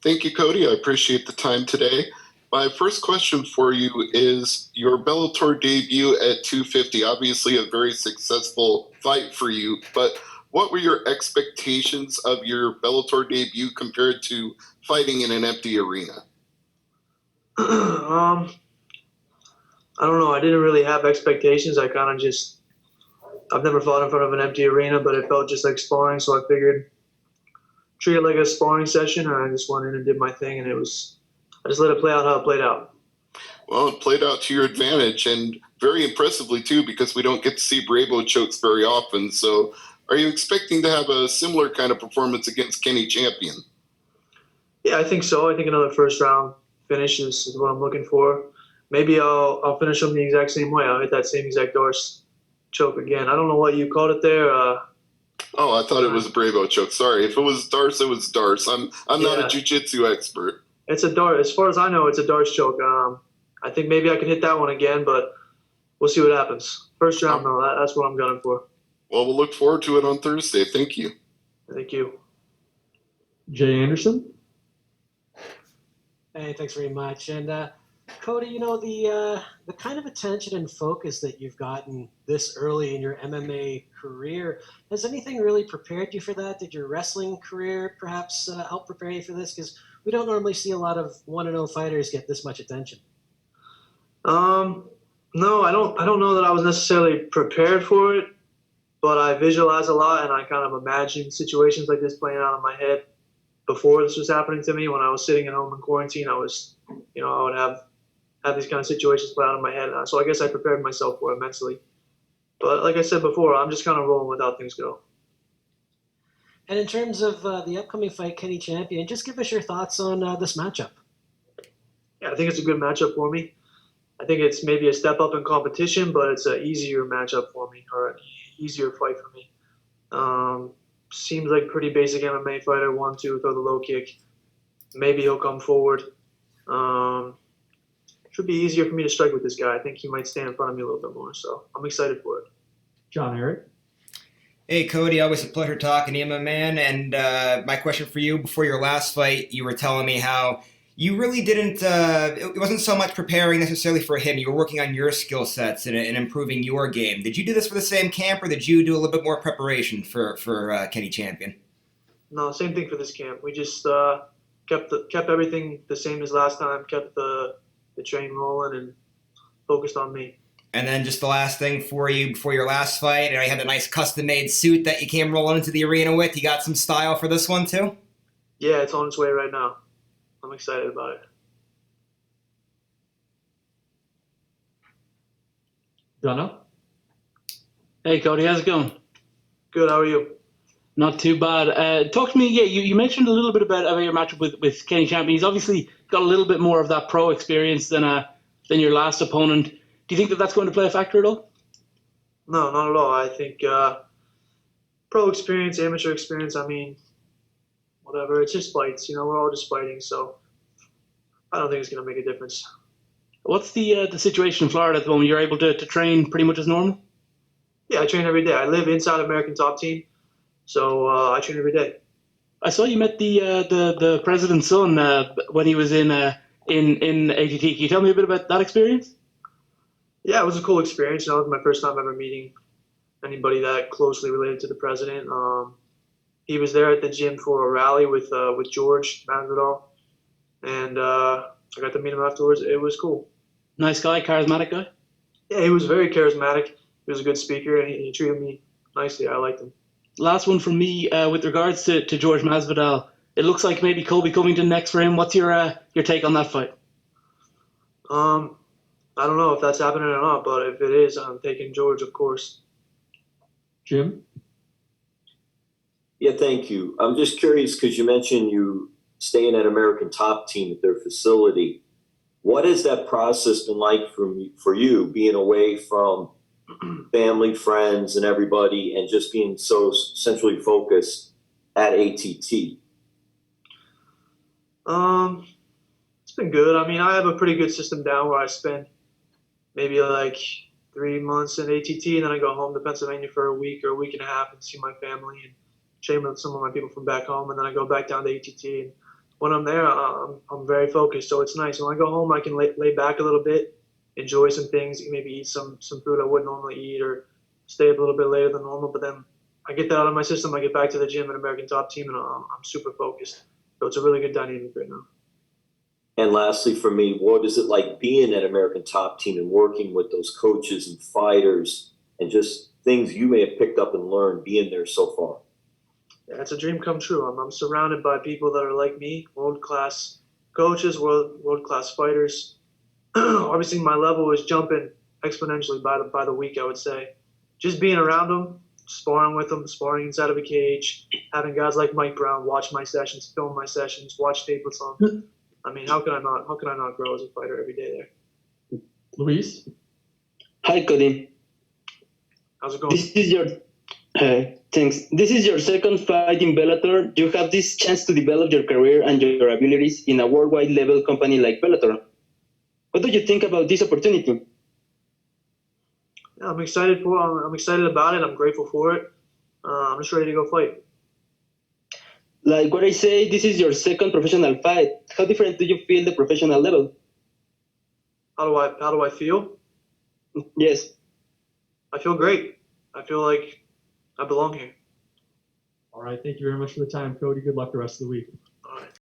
Thank you, Cody. I appreciate the time today. My first question for you is your Bellator debut at 250, obviously a very successful fight for you, but what were your expectations of your Bellator debut compared to fighting in an empty arena? I don't know. I didn't really have expectations. I've never fought in front of an empty arena, but it felt just like sparring, so I figured treat it like a sparring session, and I just went in and did my thing, and I just let it play out how it played out. Well, it played out to your advantage, and very impressively too, because we don't get to see Bravo chokes very often. So are you expecting to have a similar kind of performance against Kenny Champion? Yeah, I think so. I think another first round finish is what I'm looking for. Maybe I'll finish him the exact same way. I'll hit that same exact Darce choke again. I don't know what you called it there. Oh, I thought it was a Bravo choke. Sorry, if it was Darce, it was Darce. I'm not a jiu-jitsu expert. It's a Darce. As far as I know, it's a Darce choke. I think maybe I can hit that one again, but we'll see what happens. First round, though, that's what I'm gunning for. Well, we'll look forward to it on Thursday. Thank you. Thank you. Jay Anderson. Hey, thanks very much. And Cody, you know, the kind of attention and focus that you've gotten this early in your MMA career, has anything really prepared you for that? Did your wrestling career perhaps help prepare you for this? Because we don't normally see a lot of 1-0 fighters get this much attention. No, I don't know that I was necessarily prepared for it, but I visualize a lot and I kind of imagine situations like this playing out in my head before this was happening to me. When I was sitting at home in quarantine, I would have these kind of situations play out in my head. So I guess I prepared myself for it mentally. But like I said before, I'm just kind of rolling with how things go. And in terms of the upcoming fight, Kenny Champion, just give us your thoughts on this matchup. Yeah, I think it's a good matchup for me. I think it's maybe a step up in competition, but it's an easier matchup for me, or an easier fight for me. Seems like a pretty basic MMA fighter, 1-2, throw the low kick. Maybe he'll come forward. Should be easier for me to strike with this guy. I think he might stand in front of me a little bit more, so I'm excited for it. John Eric. Hey, Cody, always a pleasure talking to you, my man. And my question for you, before your last fight, you were telling me how you really didn't, it wasn't so much preparing necessarily for him. You were working on your skill sets and improving your game. Did you do this for the same camp, or did you do a little bit more preparation for Kenny Champion? No, same thing for this camp. We just kept everything the same as last time, kept the train rolling and focused on me. And then just the last thing for you before your last fight, and I had a nice custom-made suit that you came rolling into the arena with. You got some style for this one too? Yeah, it's on its way right now. I'm excited about it. Dunno. Hey, Cody, how's it going? Good, how are you? Not too bad. Talk to me. Yeah, you mentioned a little bit about your matchup with Kenny Champion. He's obviously got a little bit more of that pro experience than your last opponent. Do you think that that's going to play a factor at all? No, not at all. I think pro experience, amateur experience, I mean, whatever. It's just fights. We're all just fighting, so I don't think it's going to make a difference. What's the situation in Florida at the moment? You're able to train pretty much as normal? Yeah, I train every day. I live inside American Top Team, so I train every day. I saw you met the president's son when he was in ATT. Can you tell me a bit about that experience? Yeah, it was a cool experience. It was my first time ever meeting anybody that closely related to the president. He was there at the gym for a rally with George Masvidal, and I got to meet him afterwards. It was cool. Nice guy, charismatic guy? Yeah, he was very charismatic. He was a good speaker, and he treated me nicely. I liked him. Last one from me with regards to George Masvidal. It looks like maybe Colby Covington next for him. What's your take on that fight? I don't know if that's happening or not, but if it is, I'm taking George, of course. Jim? Yeah, thank you. I'm just curious because you mentioned you staying at American Top Team at their facility. What has that process been like for you, being away from family, friends, and everybody, and just being so centrally focused at ATT? It's been good. I mean, I have a pretty good system down where I spend maybe like 3 months in ATT, and then I go home to Pennsylvania for a week or a week and a half and see my family and train with some of my people from back home, and then I go back down to ATT and when I'm there, I'm very focused. So it's nice. When I go home, I can lay back a little bit, enjoy some things, maybe eat some food I wouldn't normally eat, or stay up a little bit later than normal. But then I get that out of my system. I get back to the gym at American Top Team, and I'm super focused. So it's a really good dynamic right now. And lastly, for me, what is it like being at American Top Team and working with those coaches and fighters and just things you may have picked up and learned being there so far? Yeah, it's a dream come true. I'm surrounded by people that are like me, world-class coaches, world-class fighters. Obviously, my level is jumping exponentially by the week, I would say. Just being around them, sparring with them, sparring inside of a cage, having guys like Mike Brown watch my sessions, film my sessions, watch tape with them. I mean, how can I not grow as a fighter every day there? Luis? Hi, Cody. How's it going? This is your thanks. This is your second fight in Bellator. You have this chance to develop your career and your abilities in a worldwide level company like Bellator. What do you think about this opportunity? Yeah, I'm excited about it. I'm grateful for it. I'm just ready to go fight. Like what I say, this is your second professional fight. How different do you feel the professional level? How do I feel? Yes. I feel great. I feel like I belong here. All right. Thank you very much for the time, Cody. Good luck the rest of the week. All right.